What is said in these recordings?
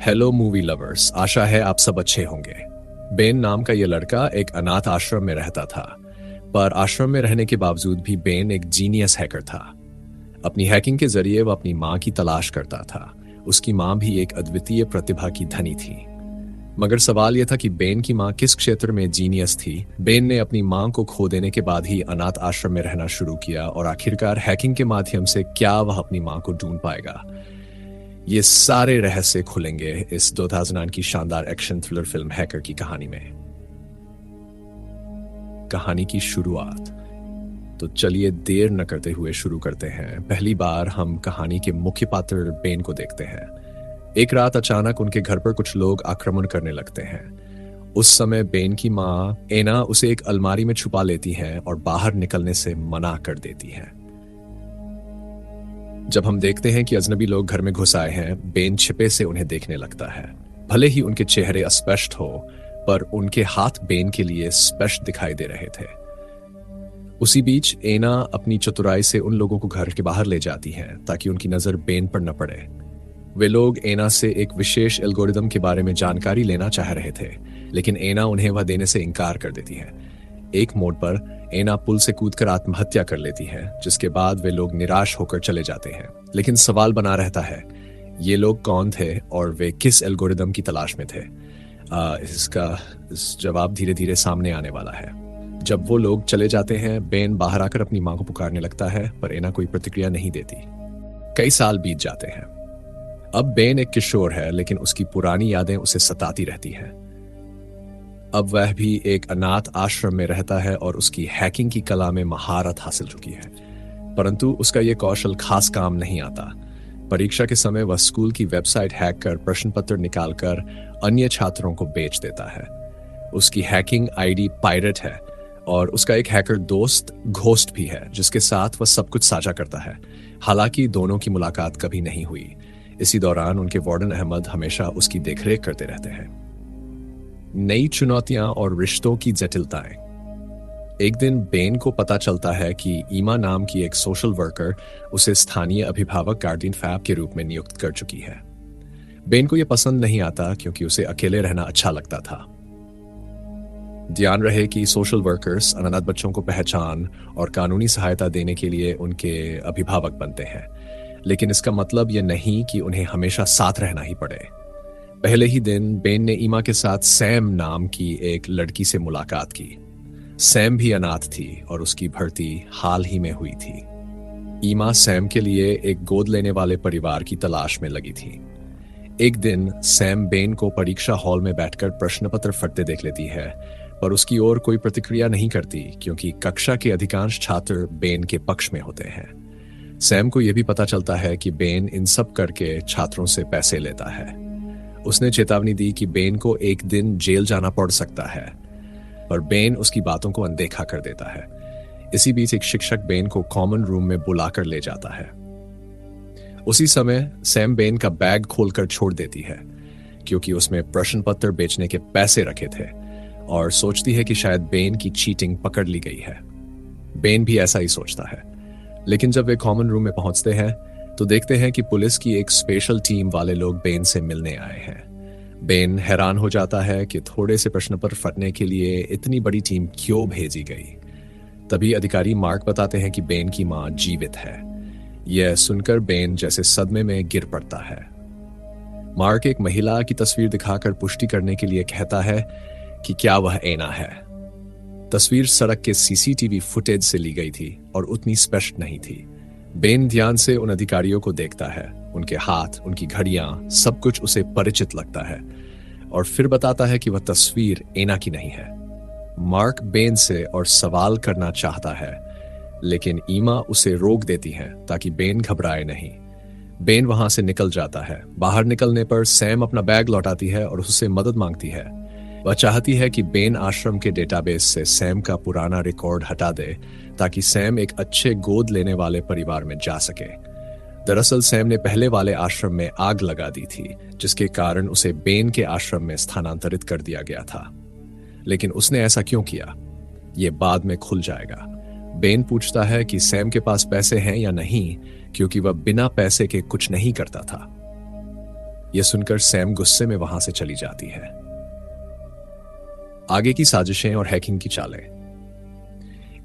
Hello movie lovers, आशा है आप सब अच्छे होंगे। बेन नाम का ये लड़का एक अनाथ आश्रम में रहता था, पर आश्रम में रहने के बावजूद भी बेन एक जीनियस हैकर था। अपनी हैकिंग के जरिए वह अपनी माँ की तलाश करता था। उसकी माँ भी एक अद्वितीय प्रतिभा की धनी थी। मगर सवाल यह था कि बेन की माँ किस क्षेत्र में जीनियस थी। बेन ने अपनी माँ को खो देने के बाद ही अनाथ आश्रम में रहना शुरू किया और आखिरकार हैकिंग के माध्यम से क्या वह अपनी माँ को ढूंढ पाएगा। ये सारे रहस्य खुलेंगे इस 2009 की शानदार एक्शन थ्रिलर फिल्म हैकर की कहानी में। कहानी की शुरुआत तो चलिए देर न करते हुए शुरू करते हैं। पहली बार हम कहानी के मुख्य पात्र बेन को देखते हैं। एक रात अचानक उनके घर पर कुछ लोग आक्रमण करने लगते हैं। उस समय बेन की माँ एना उसे एक अलमारी में छुपा लेती है और बाहर निकलने से मना कर देती है। जब हम देखते हैं कि अजनबी लोग घर में घुस आए हैं, बेन छिपे से उन्हें देखने लगता है। भले ही उनके चेहरे अस्पष्ट हो, पर उनके हाथ बेन के लिए स्पष्ट दिखाई दे रहे थे। उसी बीच एना अपनी चतुराई से उन लोगों को घर के बाहर ले जाती है ताकि उनकी नजर बेन पर न पड़े। वे लोग एना से एक विशेष एल्गोरिदम के बारे में जानकारी लेना चाह रहे थे, लेकिन एना उन्हें वह देने से इनकार कर देती है। एक मोड़ पर एना पुल से कूदकर आत्महत्या कर लेती है, जिसके बाद वे लोग निराश होकर चले जाते हैं। लेकिन सवाल बना रहता है, ये लोग कौन थे और वे किस एल्गोरिदम की तलाश में थे। इसका जवाब धीरे धीरे सामने आने वाला है। जब वो लोग चले जाते हैं, बेन बाहर आकर अपनी मां को पुकारने लगता है, पर एना कोई प्रतिक्रिया नहीं देती। कई साल बीत जाते हैं। अब बेन एक किशोर है, लेकिन उसकी पुरानी यादें उसे सताती रहती हैं। अब वह भी एक अनाथ आश्रम में रहता है और उसकी हैकिंग की कला में महारत हासिल चुकी है, परंतु उसका यह कौशल खास काम नहीं आता। परीक्षा के समय वह स्कूल की वेबसाइट हैक कर प्रश्न पत्र निकालकर अन्य छात्रों को बेच देता है। उसकी हैकिंग आईडी पायरेट है और उसका एक हैकर दोस्त घोस्ट भी है, जिसके साथ वह सब कुछ साझा करता है। हालांकि दोनों की मुलाकात कभी नहीं हुई। इसी दौरान उनके वार्डन अहमद हमेशा उसकी देखरेख करते रहते हैं। नई चुनौतियां और रिश्तों की जटिलताएं। एक दिन बेन को पता चलता है कि ईमा नाम की एक सोशल वर्कर उसे स्थानीय अभिभावक गार्डियन फैब के रूप में नियुक्त कर चुकी है। बेन को यह पसंद नहीं आता क्योंकि उसे अकेले रहना अच्छा लगता था। ध्यान रहे कि सोशल वर्कर्स अनाथ बच्चों को पहचान और कानूनी सहायता देने के लिए उनके अभिभावक बनते हैं, लेकिन इसका मतलब यह नहीं कि उन्हें हमेशा साथ रहना ही पड़े। पहले ही दिन बेन ने ईमा के साथ सैम नाम की एक लड़की से मुलाकात की। सैम भी अनाथ थी और उसकी भर्ती हाल ही में हुई थी। ईमा सैम के लिए एक गोद लेने वाले परिवार की तलाश में लगी थी। एक दिन सैम बेन को परीक्षा हॉल में बैठकर प्रश्न पत्र फटते देख लेती है, पर उसकी ओर कोई प्रतिक्रिया नहीं करती क्योंकि कक्षा के अधिकांश छात्र बेन के पक्ष में होते हैं। सैम को यह भी पता चलता है कि बेन इन सब करके छात्रों से पैसे लेता है। उसने चेतावनी दी कि बेन को एक दिन जेल जाना पड़ सकता है, पर बेन उसकी बातों को अनदेखा कर देता है। इसी बीच एक शिक्षक बेन को कॉमन रूम में बुलाकर ले जाता है। उसी समय सैम बेन का बैग खोलकर छोड़ देती है क्योंकि उसमें प्रश्न पत्र बेचने के पैसे रखे थे और सोचती है कि शायद बेन की चीटिंग पकड़ ली गई है। बेन भी ऐसा ही सोचता है, लेकिन जब वे कॉमन रूम में पहुंचते हैं तो देखते हैं कि पुलिस की एक स्पेशल टीम वाले लोग बेन से मिलने आए हैं। बेन हैरान हो जाता है कि थोड़े से प्रश्न पर फटने के लिए इतनी बड़ी टीम क्यों भेजी गई। तभी अधिकारी मार्क बताते हैं कि बेन की मां जीवित है। यह सुनकर बेन जैसे सदमे में गिर पड़ता है। मार्क एक महिला की तस्वीर दिखाकर पुष्टि करने के लिए कहता है कि क्या वह एना है। तस्वीर सड़क के सीसीटीवी फुटेज से ली गई थी और उतनी स्पष्ट नहीं थी। बेन ध्यान से उन अधिकारियों को देखता है। उनके हाथ, उनकी घड़ियां, सब कुछ उसे परिचित लगता है और फिर बताता है कि वह तस्वीर एना की नहीं है। मार्क बेन से और सवाल करना चाहता है, लेकिन ईमा उसे रोक देती है ताकि बेन घबराए नहीं। बेन वहां से निकल जाता है। बाहर निकलने पर सैम अपना बैग लौटाती है और उससे मदद मांगती है। वह चाहती है कि बेन आश्रम के डेटाबेस से सैम का पुराना रिकॉर्ड हटा दे ताकि सैम एक अच्छे गोद लेने वाले परिवार में जा सके। दरअसल सैम ने पहले वाले आश्रम में आग लगा दी थी, जिसके कारण उसे बेन के आश्रम में स्थानांतरित कर दिया गया था। लेकिन उसने ऐसा क्यों किया, यह बाद में खुल जाएगा। बेन पूछता है कि सैम के पास पैसे हैं या नहीं, क्योंकि वह बिना पैसे के कुछ नहीं करता था। यह सुनकर सैम गुस्से में वहां से चली जाती है। आगे की साजिशें और हैकिंग की चालें।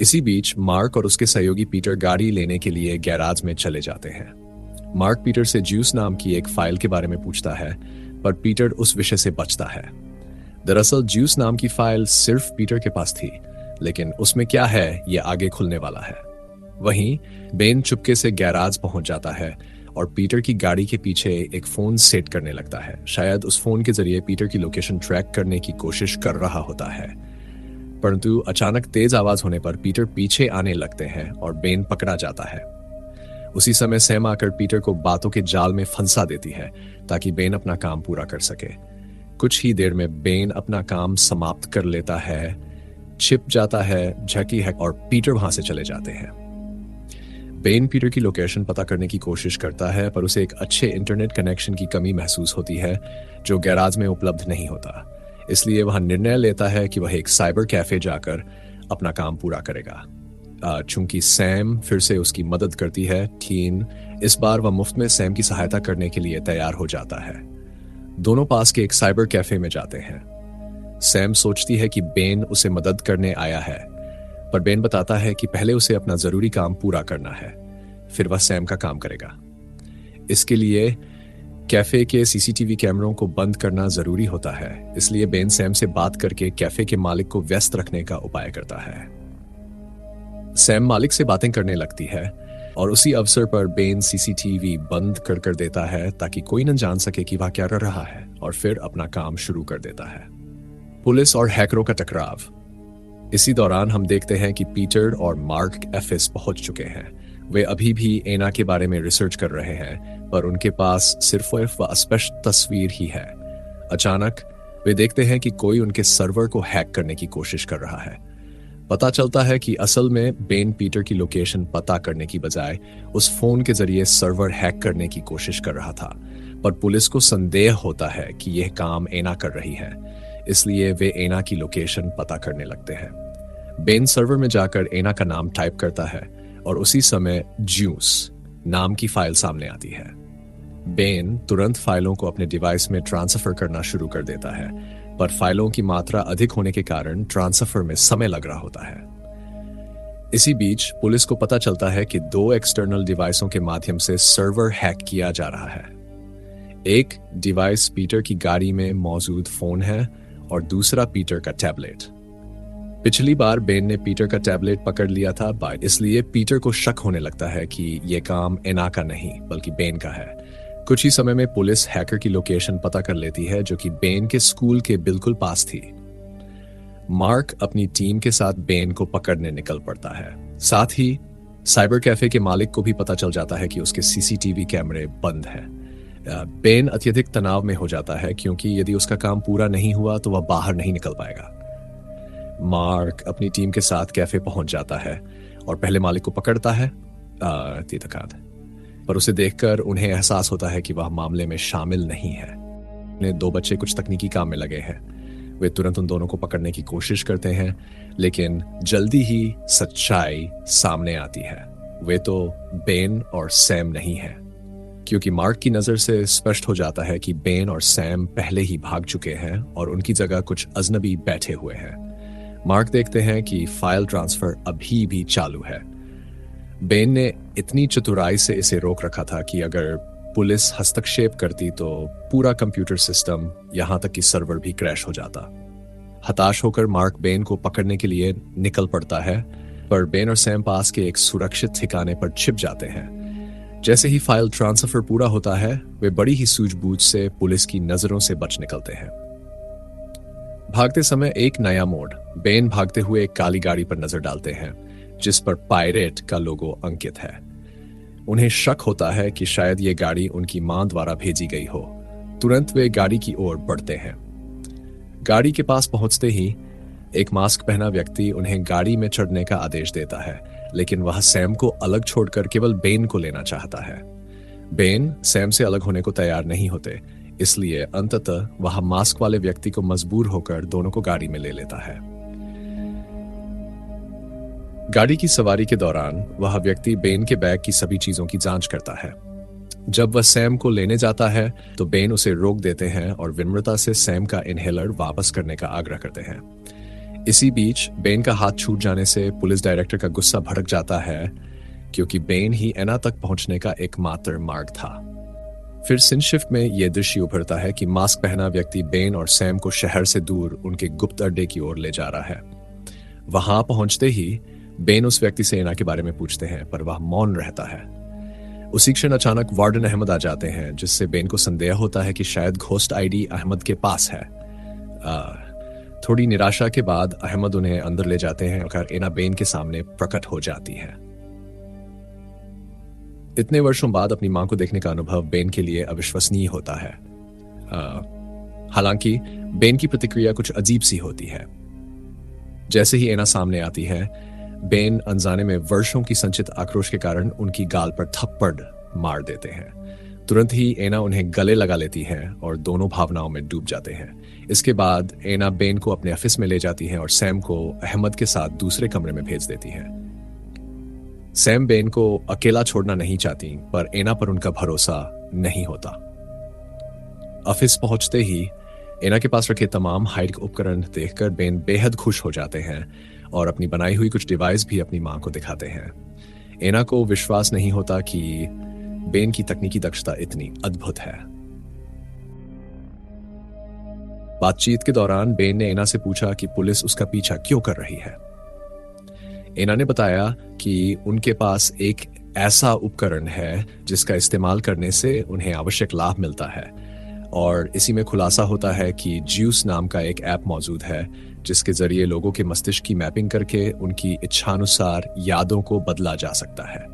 इसी बीच मार्क और उसके सहयोगी पीटर गाड़ी लेने के लिए गैराज में चले जाते हैं। मार्क पीटर से ज्यूस नाम की एक फाइल के बारे में पूछता है, पर पीटर उस विषय से बचता है। दरअसल ज्यूस नाम की फाइल सिर्फ पीटर के पास थी, लेकिन उसमें क्या है यह आगे खुलने वाला है। वहीं बेन चुपके से गैराज पहुंच जाता है और पीटर की गाड़ी के पीछे एक फोन सेट करने लगता है। शायद उस फोन के जरिए पीटर की लोकेशन ट्रैक करने की कोशिश कर रहा होता है, परंतु अचानक तेज आवाज होने पर पीटर पीछे आने लगते हैं और बेन पकड़ा जाता है। उसी समय सैम आकर पीटर को बातों के जाल में फंसा देती है ताकि बेन अपना काम पूरा कर सके। कुछ ही देर में बेन अपना काम समाप्त कर लेता है, छिप जाता है, जैकी है और पीटर वहां से चले जाते हैं। बेन पीटर की लोकेशन पता करने की कोशिश करता है, पर उसे एक अच्छे इंटरनेट कनेक्शन की कमी महसूस होती है जो गैराज में उपलब्ध नहीं होता। इसलिए वह निर्णय लेता है कि वह एक साइबर कैफे जाकर अपना काम पूरा करेगा। चूंकि सैम फिर से उसकी मदद करती है, टीन इस बार वह मुफ्त में सैम की सहायता करने के लिए तैयार हो जाता है। दोनों पास के एक साइबर कैफे में जाते हैं। सैम सोचती है कि बेन उसे मदद करने आया है, पर बेन बताता है कि पहले उसे अपना जरूरी काम पूरा करना है, फिर वह सैम का काम करेगा। इसके लिए कैफे के सीसीटीवी कैमरों को बंद करना जरूरी होता है, इसलिए बेन सैम से बात करके कैफे के मालिक को व्यस्त रखने का उपाय करता है। सैम मालिक से बातें करने लगती है और उसी अवसर पर बेन सीसीटीवी बंद कर देता है ताकि कोई न जान सके कि वह क्या कर रहा है, और फिर अपना काम शुरू कर देता है। पुलिस और हैकरों का टकराव। इसी दौरान हम देखते हैं कि पीटर और मार्क एफिस पहुंच चुके हैं। वे अभी भी एना के बारे में रिसर्च कर रहे हैं, पर उनके पास सिर्फ वह अस्पष्ट तस्वीर ही है। अचानक वे देखते हैं कि कोई उनके सर्वर को हैक करने की कोशिश कर रहा है। पता चलता है कि असल में बेन पीटर की लोकेशन पता करने की बजाय उस फोन के जरिए सर्वर हैक करने की कोशिश कर रहा था, पर पुलिस को संदेह होता है कि यह काम एना कर रही है, इसलिए वे एना की लोकेशन पता करने लगते हैं। बेन सर्वर में जाकर एना का नाम टाइप करता है और उसी समय ज्यूस नाम की फाइल सामने आती है। बेन तुरंत फाइलों को अपने डिवाइस में ट्रांसफर करना शुरू कर देता है, पर फाइलों की मात्रा अधिक होने के कारण ट्रांसफर में समय लग रहा होता है। इसी बीच पुलिस को पता चलता है कि 2 एक्सटर्नल डिवाइसों के माध्यम से सर्वर हैक किया जा रहा है। एक डिवाइस पीटर की गाड़ी में मौजूद फोन है और दूसरा पीटर का टैबलेट। पिछली बार बेन ने पीटर का टैबलेट पकड़ लिया था, इसलिए पीटर को शक होने लगता है कि यह काम एना का नहीं बल्कि बेन का है। कुछ ही समय में पुलिस हैकर की लोकेशन पता कर लेती है, जो कि बेन के स्कूल के बिल्कुल पास थी। मार्क अपनी टीम के साथ बेन को पकड़ने निकल पड़ता है। साथ ही साइबर कैफे के मालिक को भी पता चल जाता है कि उसके सीसीटीवी कैमरे बंद हैं। बेन अत्यधिक तनाव में हो जाता है, क्योंकि यदि उसका काम पूरा नहीं हुआ तो वह बाहर नहीं निकल पाएगा। मार्क अपनी टीम के साथ कैफे पहुंच जाता है और पहले मालिक को पकड़ता है, पर उसे देखकर उन्हें एहसास होता है कि वह मामले में शामिल नहीं है। उन्हें 2 बच्चे कुछ तकनीकी काम में लगे हैं। वे तुरंत उन दोनों को पकड़ने की कोशिश करते हैं, लेकिन जल्दी ही सच्चाई सामने आती है। वे तो बेन और सैम नहीं हैं, क्योंकि मार्क की नजर से स्पष्ट हो जाता है कि बेन और सैम पहले ही भाग चुके हैं और उनकी जगह कुछ अजनबी बैठे हुए हैं। मार्क देखते हैं कि फाइल ट्रांसफर अभी भी चालू है। बेन ने इतनी चतुराई से इसे रोक रखा था कि अगर पुलिस हस्तक्षेप करती तो पूरा कंप्यूटर सिस्टम, यहां तक कि सर्वर भी क्रैश हो जाता। हताश होकर मार्क बेन को पकड़ने के लिए निकल पड़ता है, पर बेन और सैम पास के एक सुरक्षित ठिकाने पर छिप जाते हैं। जैसे ही फाइल ट्रांसफर पूरा होता है, वे बड़ी ही सूझबूझ से पुलिस की नजरों से बच निकलते हैं। भागते समय एक नया मोड़। बेन भागते हुए एक काली गाड़ी पर नजर डालते हैं जिस पर पायरेट का लोगो अंकित है। उन्हें शक होता है कि शायद ये गाड़ी उनकी मां द्वारा भेजी गई हो। तुरंत वे गाड़ी की ओर बढ़ते हैं। गाड़ी के पास पहुंचते ही एक मास्क पहना व्यक्ति उन्हें गाड़ी में चढ़ने का आदेश देता है, लेकिन वह सैम को अलग छोड़कर केवल बेन को लेना चाहता है। बेन सैम से अलग होने को तैयार नहीं होते, इसलिए अंततः वह मास्क वाले व्यक्ति को मजबूर होकर दोनों को गाड़ी में ले लेता है। गाड़ी की सवारी के दौरान वह व्यक्ति बेन के बैग की सभी चीजों की जांच करता है। जब वह सैम को लेने जाता है तो बेन उसे रोक देते हैं और विनम्रता से सैम का इनहेलर वापस करने का आग्रह करते हैं। इसी बीच बेन का हाथ छूट जाने से पुलिस डायरेक्टर का गुस्सा भड़क जाता है, क्योंकि बेन ही एना तक पहुंचने का एकमात्र मार्ग था। फिर सीन शिफ्ट में यह दृश्य उभरता है कि मास्क पहना व्यक्ति बेन और सैम को शहर से दूर उनके गुप्त अड्डे की ओर ले जा रहा है। वहां पहुंचते ही बेन उस व्यक्ति से एना के बारे में पूछते हैं, पर वह मौन रहता है। उसी क्षण अचानक वार्डन अहमद आ जाते हैं, जिससे बेन को संदेह होता है कि शायद घोस्ट आईडी अहमद के पास है। थोड़ी निराशा के बाद अहमद उन्हें अंदर ले जाते हैं और एना बेन के सामने प्रकट हो जाती है। इतने वर्षों बाद अपनी मां को देखने का अनुभव बेन के लिए अविश्वसनीय होता है। हालांकि बेन की प्रतिक्रिया कुछ अजीब सी होती है। जैसे ही एना सामने आती है, बेन अनजाने में वर्षों की संचित आक्रोश के कारण उनकी गाल पर थप्पड़ मार देते हैं। तुरंत ही एना उन्हें गले लगा लेती है और दोनों भावनाओं में डूब जाते हैं। इसके बाद एना बेन को अपने ऑफिस में ले जाती है और सैम को अहमद के साथ दूसरे कमरे में भेज देती है। सैम बेन को अकेला छोड़ना नहीं चाहती, पर एना पर उनका भरोसा नहीं होता। ऑफिस पहुंचते ही एना के पास रखे तमाम हाइटेक उपकरण देखकर बेन बेहद खुश हो जाते हैं और अपनी बनाई हुई कुछ डिवाइस भी अपनी मां को दिखाते हैं। एना को विश्वास नहीं होता कि बेन की तकनीकी दक्षता इतनी अद्भुत है। बातचीत के दौरान बेन ने एना से पूछा कि पुलिस उसका पीछा क्यों कर रही है। एना ने बताया कि उनके पास एक ऐसा उपकरण है जिसका इस्तेमाल करने से उन्हें आवश्यक लाभ मिलता है, और इसी में खुलासा होता है कि ज्यूस नाम का एक ऐप मौजूद है जिसके जरिए लोगों के मस्तिष्क की मैपिंग करके उनकी इच्छानुसार यादों को बदला जा सकता है।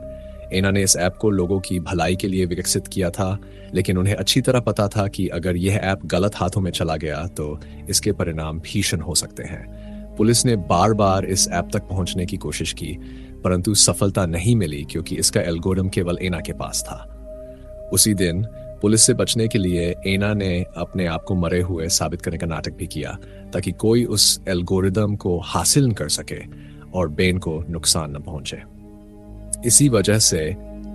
एना ने इस ऐप को लोगों की भलाई के लिए विकसित किया था, लेकिन उन्हें अच्छी तरह पता था कि अगर यह ऐप गलत हाथों में चला गया तो इसके परिणाम भीषण हो सकते हैं। पुलिस ने बार बार इस ऐप तक पहुंचने की कोशिश की, परंतु सफलता नहीं मिली क्योंकि इसका एल्गोरिथम केवल एना के पास था। उसी दिन पुलिस से बचने के लिए एना ने अपने आप को मरे हुए साबित करने का नाटक भी किया, ताकि कोई उस एल्गोरिथम को हासिल न कर सके और बेन को नुकसान न पहुंचे। इसी वजह से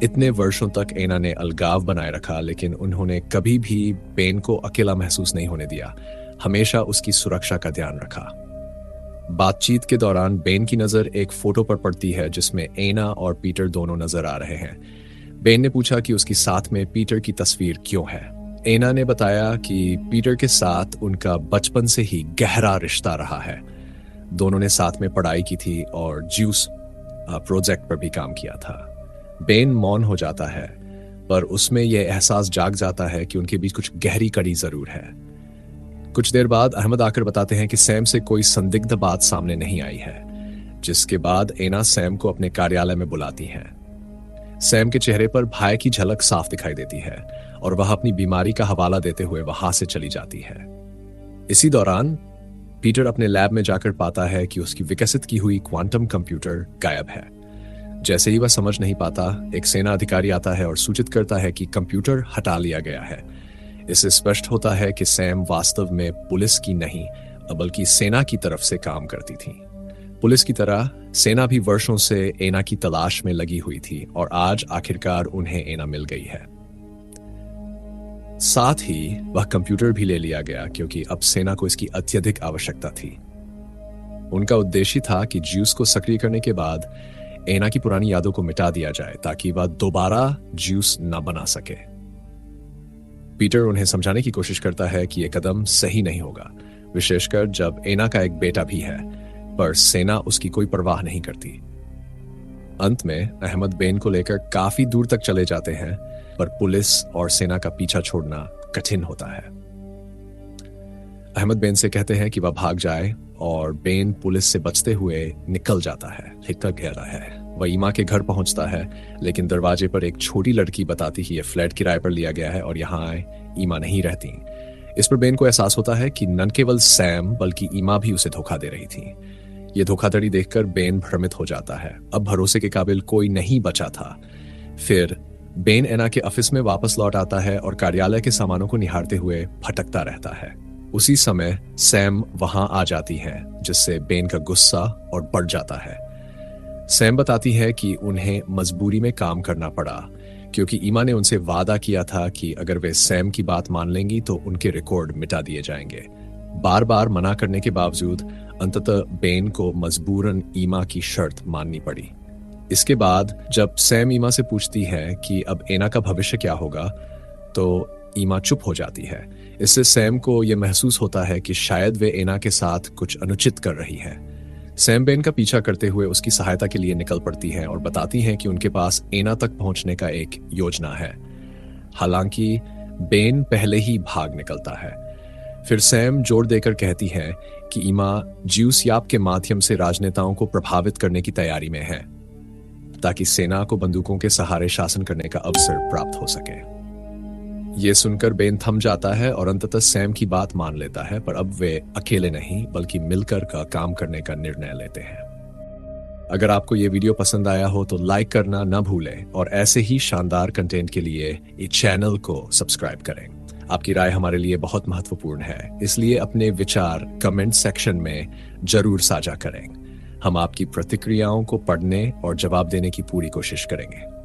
इतने वर्षों तक एना ने अलगाव बनाए रखा, लेकिन उन्होंने कभी भी बेन को अकेला महसूस नहीं होने दिया, हमेशा उसकी सुरक्षा का ध्यान रखा। बातचीत के दौरान बेन की नजर एक फोटो पर पड़ती है जिसमें एना और पीटर दोनों नजर आ रहे हैं। बेन ने पूछा कि उसकी साथ में पीटर की तस्वीर क्यों है। एना ने बताया कि पीटर के साथ उनका बचपन से ही गहरा रिश्ता रहा है। दोनों ने साथ में पढ़ाई की थी और ज्यूस प्रोजेक्ट पर भी काम किया था। बेन मौन हो जाता है, पर उसमें यह एहसास जाग जाता है कि उनके बीच कुछ गहरी कड़ी जरूर है। कुछ देर बाद अहमद आकर बताते हैं कि सैम से कोई संदिग्ध बात सामने नहीं आई है, जिसके बाद एना सैम को अपने कार्यालय में बुलाती है। सैम के चेहरे पर भय की झलक साफ दिखाई देती है और वह अपनी बीमारी का हवाला देते हुए वहां से चली जाती है। इसी दौरान पीटर अपने लैब में जाकर पाता है कि उसकी विकसित की हुई क्वांटम कंप्यूटर गायब है। जैसे ही वह समझ नहीं पाता, एक सेना अधिकारी आता है और सूचित करता है कि कंप्यूटर हटा लिया गया है। इससे स्पष्ट होता है कि सैम वास्तव में पुलिस की नहीं, बल्कि सेना की तरफ से काम करती थी। पुलिस की तरह सेना भी वर्षों से एना की तलाश में लगी हुई थी और आज आखिरकार उन्हें एना मिल गई है। साथ ही वह कंप्यूटर भी ले लिया गया क्योंकि अब सेना को इसकी अत्यधिक आवश्यकता थी। उनका उद्देश्य था कि ज्यूस को सक्रिय करने के बाद एना की पुरानी यादों को मिटा दिया जाए ताकि वह दोबारा ज्यूस न बना सके। पीटर उन्हें समझाने की कोशिश करता है कि यह कदम सही नहीं होगा, विशेषकर जब एना का एक बेटा भी है, पर सेना उसकी कोई परवाह नहीं करती। अंत में अहमद बेन को लेकर काफी दूर तक चले जाते हैं, पर पुलिस और सेना का पीछा छोड़ना कठिन होता है। अहमद बेन से कहते हैं कि वह भाग जाए और बेन पुलिस से बचते हुए निकल जाता है। लिखकर कह रहा है वह ईमा के घर पहुंचता है, लेकिन दरवाजे पर एक छोटी लड़की बताती है यह फ्लैट किराए पर लिया गया है और यहाँ ईमा नहीं रहती। इस पर बेन को एहसास होता है कि न केवल सैम बल्कि ईमा भी उसे धोखा दे रही थी। यह धोखाधड़ी देखकर बेन भ्रमित हो जाता है। अब भरोसे के काबिल कोई नहीं बचा था। फिर बेन एना के ऑफिस में वापस लौट आता है और कार्यालय के सामानों को निहारते हुए भटकता रहता है। उसी समय सैम वहां आ जाती है, जिससे बेन का गुस्सा और बढ़ जाता है। सैम बताती है कि उन्हें मजबूरी में काम करना पड़ा क्योंकि ईमा ने उनसे वादा किया था कि अगर वे सैम की बात मान लेंगी तो उनके रिकॉर्ड मिटा दिए जाएंगे। बार बार मना करने के बावजूद अंततः बेन को मजबूरन ईमा की शर्त माननी पड़ी। इसके बाद जब सैम ईमा से पूछती है कि अब एना का भविष्य क्या होगा, तो ईमा चुप हो जाती है। इससे सैम को यह महसूस होता है कि शायद वे एना के साथ कुछ अनुचित कर रही है। सैम बेन का पीछा करते हुए उसकी सहायता के लिए निकल पड़ती हैं और बताती हैं कि उनके पास एना तक पहुंचने का एक योजना है। हालांकि बेन पहले ही भाग निकलता है। फिर सैम जोर देकर कहती है कि ईमा ज्यूस याप के माध्यम से राजनेताओं को प्रभावित करने की तैयारी में है, ताकि सेना को बंदूकों के सहारे शासन करने का अवसर प्राप्त हो सके। यह सुनकर बेन थम जाता है और अंततः सैम की बात मान लेता है, पर अब वे अकेले नहीं बल्कि मिलकर का काम करने का निर्णय लेते हैं। अगर आपको यह वीडियो पसंद आया हो तो लाइक करना ना भूलें और ऐसे ही शानदार कंटेंट के लिए इस चैनल को सब्सक्राइब करें। आपकी राय हमारे लिए बहुत महत्वपूर्ण है, इसलिए अपने विचार कमेंट सेक्शन में जरूर साझा करें। हम आपकी प्रतिक्रियाओं को पढ़ने और जवाब देने की पूरी कोशिश करेंगे।